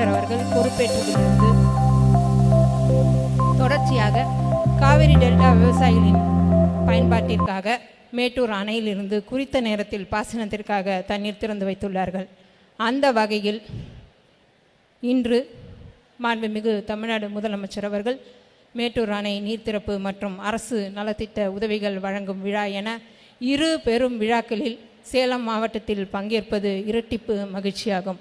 முதலமைச்சர் அவர்கள் பொறுப்பேற்றதிலிருந்து தொடர்ச்சியாக காவிரி டெல்டா விவசாயிகளின் பயன்பாட்டிற்காக மேட்டூர் அணையிலிருந்து குறித்த நேரத்தில் பாசனத்திற்காக தண்ணீர் திறந்து வைத்துள்ளார்கள். அந்த வகையில் இன்று மாண்புமிகு தமிழ்நாடு முதலமைச்சர் அவர்கள் மேட்டூர் அணை நீர்த்திறப்பு மற்றும் அரசு நலத்திட்ட உதவிகள் வழங்கும் விழா என இரு பெரும் விழாக்களில் சேலம் மாவட்டத்தில் பங்கேற்பது இரட்டிப்பு மகிழ்ச்சியாகும்.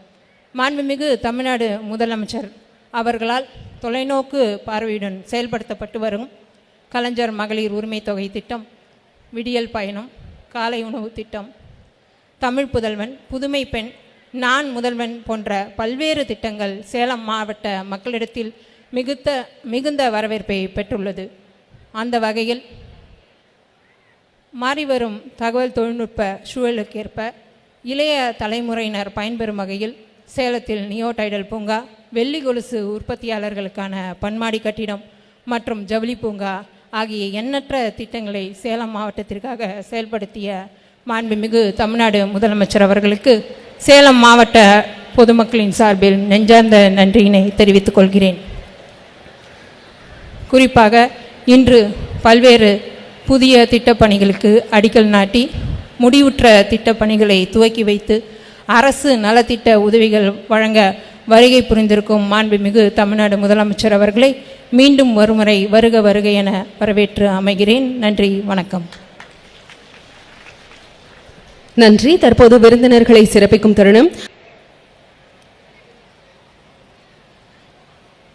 மாண்புமிகு தமிழ்நாடு முதலமைச்சர் அவர்களால் தொலைநோக்கு பார்வையுடன் செயல்படுத்தப்பட்டு வரும் கலைஞர் மகளிர் உரிமை தொகை திட்டம், விடியல் பயணம், காலை உணவு திட்டம், தமிழ் புதல்வன், புதுமை பெண், நான் முதல்வன் போன்ற பல்வேறு திட்டங்கள் சேலம் மாவட்ட மக்களிடத்தில் மிகுந்த வரவேற்பை பெற்றுள்ளது. அந்த வகையில் மாறிவரும் தகவல் தொழில்நுட்ப சூழலுக்கேற்ப இளைய தலைமுறையினர் பயன்பெறும் வகையில் சேலத்தில் நியோ டைடல் பூங்கா, வெள்ளி கொலுசு உற்பத்தியாளர்களுக்கான பன்மாடி கட்டிடம் மற்றும் ஜவுளி பூங்கா ஆகிய எண்ணற்ற திட்டங்களை சேலம் மாவட்டத்திற்காக செயல்படுத்திய மாண்புமிகு தமிழ்நாடு முதலமைச்சர் அவர்களுக்கு சேலம் மாவட்ட பொதுமக்களின் சார்பில் நெஞ்சார்ந்த நன்றியினை தெரிவித்துக் கொள்கிறேன். குறிப்பாக இன்று பல்வேறு புதிய திட்டப்பணிகளுக்கு அடிக்கல் நாட்டி முடிவுற்ற திட்டப்பணிகளை துவக்கி வைத்து அரசு நலத்திட்ட உதவிகள் வழங்க வருகை புரிந்திருக்கும் மாண்புமிகு தமிழ்நாடு முதலமைச்சர் அவர்களை மீண்டும் ஒருமுறை வருக வருக என வரவேற்று அமைகிறேன். நன்றி, வணக்கம். நன்றி. தற்போது விருந்தினர்களை சிறப்பிக்கும் தருணம்.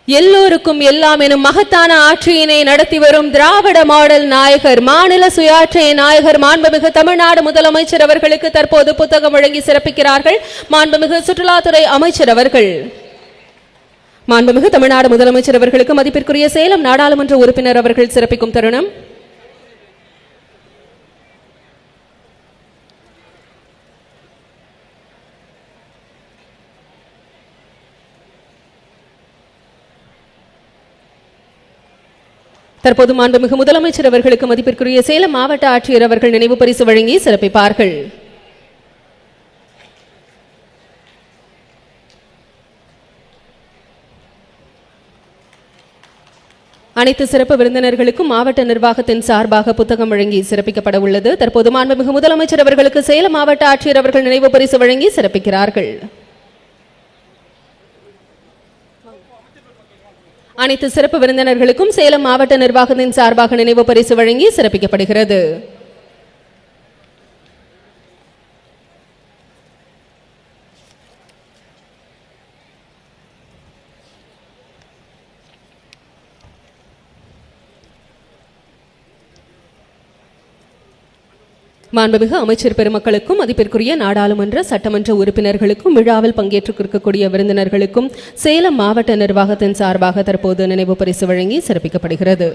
எல்லோருக்கும் எல்லாம் எனும் மகத்தான ஆட்சியினை நடத்தி வரும் திராவிட மாடல் நாயகர், மாநில சுயாட்சிய நாயகர் மாண்புமிகு தமிழ்நாடு முதலமைச்சர் அவர்களுக்கு தற்போது புத்தகம் வழங்கி சிறப்பிக்கிறார்கள் மாண்புமிகு சுற்றுலாத்துறை அமைச்சர் அவர்கள். மாண்புமிகு தமிழ்நாடு முதலமைச்சர் அவர்களுக்கு மதிப்பிற்குரிய சேலம் நாடாளுமன்ற உறுப்பினர் அவர்கள் சிறப்பிக்கும் தருணம். தற்போது மாண்புமிகு முதலமைச்சர் அவர்களுக்கு மதிப்பிற்குரிய சேலம் மாவட்ட ஆட்சியர் அவர்கள் நினைவு பரிசு வழங்கி சிறப்பிப்பார்கள். அனைத்து சிறப்பு விருந்தினர்களுக்கும் மாவட்ட நிர்வாகத்தின் சார்பாக புத்தகம் வழங்கி சிறப்பிக்கப்பட உள்ளது. தற்போது மாண்புமிகு முதலமைச்சர் அவர்களுக்கு சேலம் மாவட்ட ஆட்சியர் அவர்கள் நினைவு பரிசு வழங்கி சிறப்பிக்கிறார்கள். அனைத்து சிறப்பு விருந்தினர்களுக்கும் சேலம் மாவட்ட நிர்வாகத்தின் சார்பாக நினைவு பரிசு வழங்கி சிறப்பிக்கப்படுகிறது. மாண்புமிகு அமைச்சர் பெருமக்களுக்கும் மதிப்பிற்குரிய நாடாளுமன்ற சட்டமன்ற உறுப்பினர்களுக்கும் விழாவில் பங்கேற்றிருக்கக்கூடிய விருந்தினர்களுக்கும் சேலம் மாவட்ட நிர்வாகத்தின் சார்பாக தற்போது நினைவு பரிசு வழங்கி சிறப்பிக்கப்படுகிறது.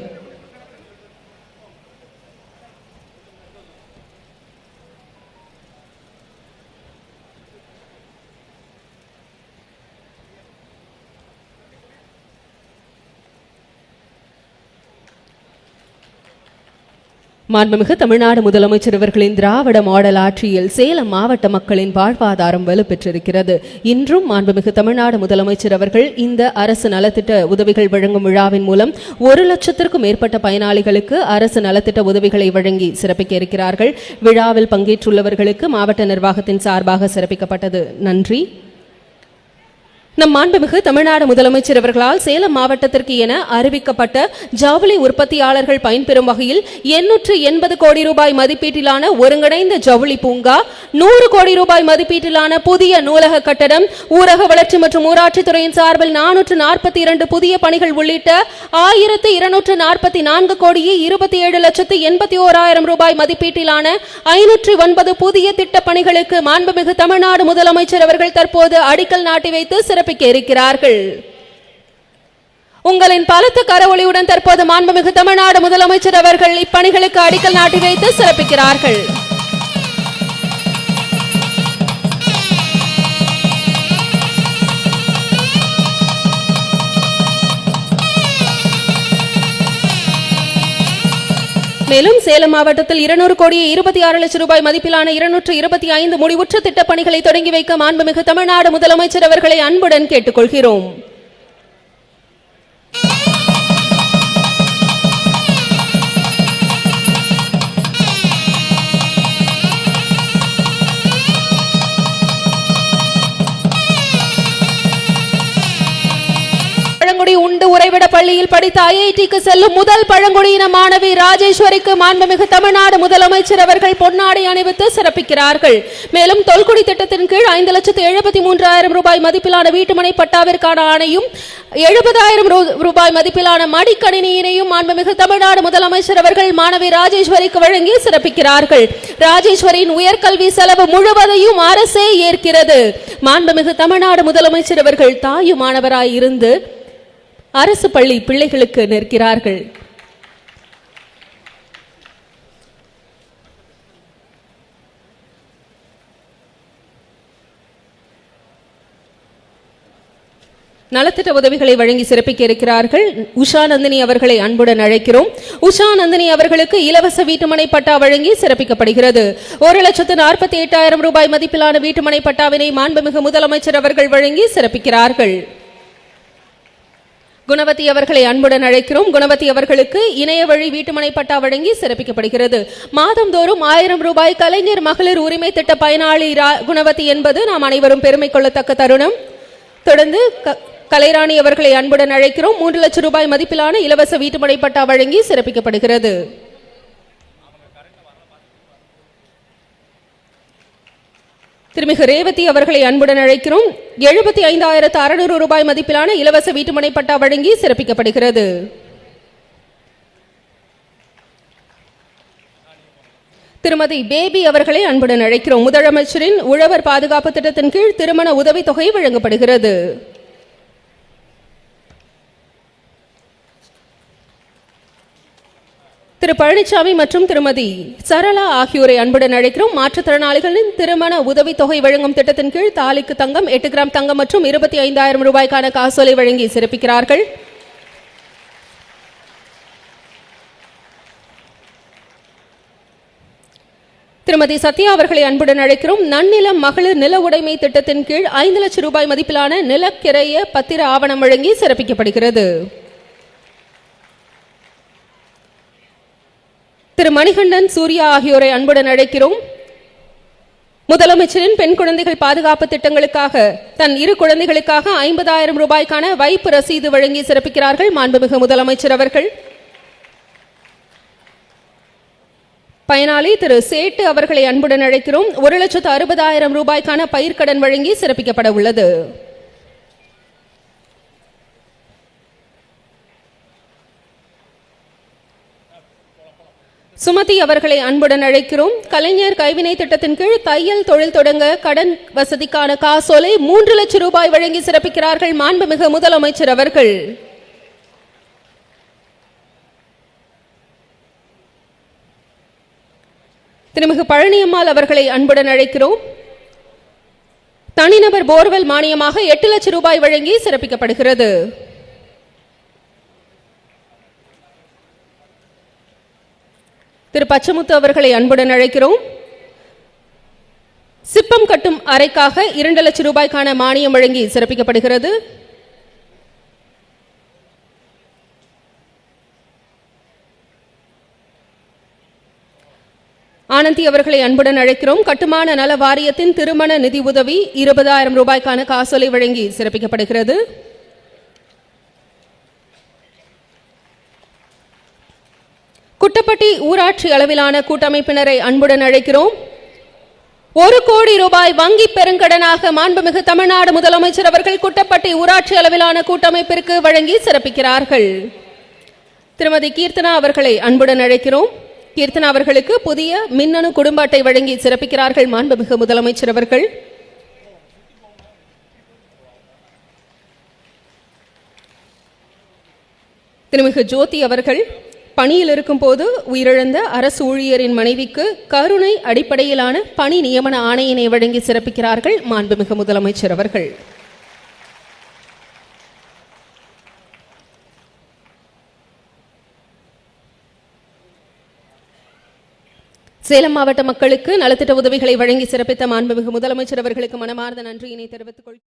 மாண்புமிகு தமிழ்நாடு முதலமைச்சர் அவர்களின் திராவிட மாடல் ஆட்சியில் சேலம் மாவட்ட மக்களின் வாழ்வாதாரம் வலுப்பெற்றிருக்கிறது. இன்றும் மாண்புமிகு தமிழ்நாடு முதலமைச்சர் அவர்கள் இந்த அரசு நலத்திட்ட உதவிகள் வழங்கும் விழாவின் மூலம் 1,00,000க்கும் மேற்பட்ட பயனாளிகளுக்கு அரசு நலத்திட்ட உதவிகளை வழங்கி சிறப்பிக்க இருக்கிறார்கள். விழாவில் பங்கேற்றுள்ளவர்களுக்கு மாவட்ட நிர்வாகத்தின் சார்பாக சிறப்பிக்கப்பட்டது. நன்றி. நம் மாண்புமிகு தமிழ்நாடு முதலமைச்சர் அவர்களால் சேலம் மாவட்டத்திற்கு என அறிவிக்கப்பட்ட ஜவுளி உற்பத்தியாளர்கள் பயன்பெறும் வகையில் 880 கோடி ரூபாய் மதிப்பீட்டிலான ஒருங்கிணைந்த ஜவுளி பூங்கா, 100 கோடி ரூபாய் மதிப்பீட்டிலான புதிய நூலக கட்டடம், ஊரக வளர்ச்சி மற்றும் ஊராட்சித்துறையின் சார்பில் 442 புதிய பணிகள் உள்ளிட்ட 1244 கோடியே 27,81,000 ரூபாய் மதிப்பீட்டிலான 509 புதிய திட்ட பணிகளுக்கு மாண்புமிகு தமிழ்நாடு முதலமைச்சர் அவர்கள் தற்போது அடிக்கல் நாட்டி வைத்து சிறப்பிக்க இருக்கிறார்கள். உங்களின் பலத்த கரவொலியுடன் தற்போது மாண்புமிகு தமிழ்நாடு முதலமைச்சர் அவர்கள் இப்பணிகளுக்கு அடிக்கல் நாட்டி வைத்து சிறப்பிக்கிறார்கள். மேலும் சேலம் மாவட்டத்தில் 200 கோடியே 26 லட்சம் ரூபாய் மதிப்பிலான 225 முடிவுற்ற திட்டப்பணிகளை தொடங்கி வைக்க மாண்புமிகு தமிழ்நாடு முதலமைச்சர் அவர்களை அன்புடன் கேட்டுக்கொள்கிறோம். பழங்குடி உண்டு உறைவிட பள்ளியில் படித்த ஐஐடிக்கு செல்லும் முதல் பழங்குடியின மாணவி ராஜேஸ்வரிக்கு மாண்புமிகு தமிழ்நாடு முதலமைச்சர் அவர்கள் பொன்னாடை அணிவித்து சிறப்பிக்கிறார்கள். மேலும் தொல்குடி திட்டத்தின் கீழ் 5,73,000 ரூபாய் மதிப்பிலான வீட்டுமனை பட்டாவிற்கான ஆணையும் 70,000 ரூபாய் மதிப்பிலான மடிக்கணினியினையும் மாண்புமிகு தமிழ்நாடு முதலமைச்சர் அவர்கள் மாணவி ராஜேஸ்வரிக்கு வழங்கி சிறப்பிக்கிறார்கள். ராஜேஸ்வரியின் உயர்கல்வி செலவு முழுவதையும் அரசே ஏற்கிறது. மாண்புமிகு தமிழ்நாடு முதலமைச்சர் அவர்கள் தாயுமானவராய் இருந்து அரசு பள்ளி பிள்ளைகளுக்கு நிற்கிறார்கள். நலத்திட்ட உதவிகளை வழங்கி சிறப்பிக்க இருக்கிறார்கள். உஷா நந்தினி அவர்களை அன்புடன் அழைக்கிறோம். உஷா நந்தினி அவர்களுக்கு இலவச வீட்டுமனை பட்டா வழங்கி சிறப்பிக்கப்படுகிறது. 1,48,000 ரூபாய் மதிப்பிலான வீட்டுமனை பட்டாவினை மாண்புமிகு முதலமைச்சர் அவர்கள் வழங்கி சிறப்பிக்கிறார்கள். குணவதி அவர்களை அன்புடன் அழைக்கிறோம். குணவதி அவர்களுக்கு இணைய வழி வீட்டுமனை பட்டா வழங்கி சிறப்பிக்கப்படுகிறது. மாதந்தோறும் 1000 ரூபாய் கலைஞர் மகளிர் உரிமை திட்ட பயனாளி குணவதி என்பது நாம் அனைவரும் பெருமை கொள்ளத்தக்க தருணம். தொடர்ந்து கலைராணி அவர்களை அன்புடன் அழைக்கிறோம். 3 லட்சம் ரூபாய் மதிப்பிலான இலவச வீட்டுமனை பட்டா வழங்கி சிறப்பிக்கப்படுகிறது. திருமிகு ரேவதி அவர்களை அன்புடன் அழைக்கிறோம். 75,600 ரூபாய் மதிப்பிலான இலவச வீட்டுமனை பட்டா வழங்கி சிறப்பிக்கப்படுகிறது. திருமதி பேபி அவர்களை அன்புடன் அழைக்கிறோம். முதலமைச்சரின் உழவர் பாதுகாப்பு திட்டத்தின் கீழ் திருமண உதவி தொகை வழங்கப்படுகிறது. திரு பழனிசாமி மற்றும் திருமதி சரளா ஆகியோரை அன்புடன் அழைக்கிறோம். மாற்றுத்திறனாளிகளின் திருமண உதவி தொகை வழங்கும் திட்டத்தின் கீழ் தாலிக்கு தங்கம் 8 கிராம் தங்கம் மற்றும் 25,000 ரூபாய்க்கான காசோலை வழங்கி சிறப்பிக்கிறார்கள். திருமதி சத்யா அவர்களை அன்புடன் அழைக்கிறோம். நன்னிலம் மகளிர் நில உடைமை திட்டத்தின் கீழ் 5 லட்சம் ரூபாய் மதிப்பிலான நிலக்கிரைய பத்திர ஆவணம் வழங்கி சிறப்பிக்கப்படுகிறது. திரு மணிகண்டன் சூர்யா ஆகியோரை அன்புடன் அழைக்கிறோம். முதலமைச்சரின் பெண் குழந்தைகள் பாதுகாப்பு திட்டங்களுக்காக தன் 2 குழந்தைகளுக்காக 50,000 ரூபாய்க்கான வைப்பு ரசீது வழங்கி சிறப்பிக்கிறார்கள் மாண்புமிகு முதலமைச்சர் அவர்கள். பயனாளி திரு சேட்டு அவர்களை அன்புடன் அழைக்கிறோம். 1,60,000 ரூபாய்க்கான பயிர்க்கடன் வழங்கி சிறப்பிக்கப்பட உள்ளது. சுமதி அவர்களை அன்புடன் அழைக்கிறோம். கலைஞர் கைவினை திட்டத்தின் கீழ் தையல் தொழில் தொடங்க கடன் வசதிக்கான காசோலை 3 லட்சம் ரூபாய் வழங்கி சிறப்பிக்கிறார்கள் மாண்புமிகு முதலமைச்சர் அவர்கள். திருமிகு பழனியம்மாள் அவர்களை அன்புடன் அழைக்கிறோம். தனிநபர் போர்வெல் மானியமாக 8 லட்சம் ரூபாய் வழங்கி சிறப்பிக்கப்படுகிறது. திரு பச்சமுத்து அவர்களை அன்புடன் அழைக்கிறோம். சிப்பம் கட்டும் அறைக்காக 2 லட்சம் ரூபாய்க்கான மானியம் வழங்கி சிறப்பிக்கப்படுகிறது. ஆனந்தி அவர்களை அன்புடன் அழைக்கிறோம். கட்டுமான நல வாரியத்தின் திருமண நிதி உதவி 20,000 ரூபாய்க்கான காசோலை வழங்கி சிறப்பிக்கப்படுகிறது. குட்டப்பட்டி ஊராட்சி அளவிலான கூட்டமைப்பினரை அன்புடன் அழைக்கிறோம். 1 கோடி ரூபாய் வங்கி பெருங்கடனாக மாண்புமிகு தமிழ்நாடு முதலமைச்சர் அவர்கள் குட்டப்பட்டி ஊராட்சி அளவிலான கூட்டமைப்பிற்கு வழங்கி சிறப்பிக்கிறார்கள். திருமதி கீர்த்தனா அவர்களை அன்புடன் அழைக்கிறோம். கீர்த்தனா அவர்களுக்கு புதிய மின்னணு குடும்ப அட்டை வழங்கி சிறப்பிக்கிறார்கள் மாண்புமிகு முதலமைச்சர் அவர்கள். திருமிகு ஜோதி அவர்கள் பணியில் இருக்கும் போது உயிரிழந்த அரசு ஊழியரின் மனைவிக்கு கருணை அடிப்படையிலான பணி நியமன ஆணையினை வழங்கி சிறப்பிக்கிறார்கள் மாண்புமிகு முதலமைச்சர் அவர்கள். சேலம் மாவட்ட மக்களுக்கு நலத்திட்ட உதவிகளை வழங்கி சிறப்பித்த மாண்புமிகு முதலமைச்சர் அவர்களுக்கு மனமார்ந்த நன்றியினை தெரிவித்துக் கொள்கிறேன்.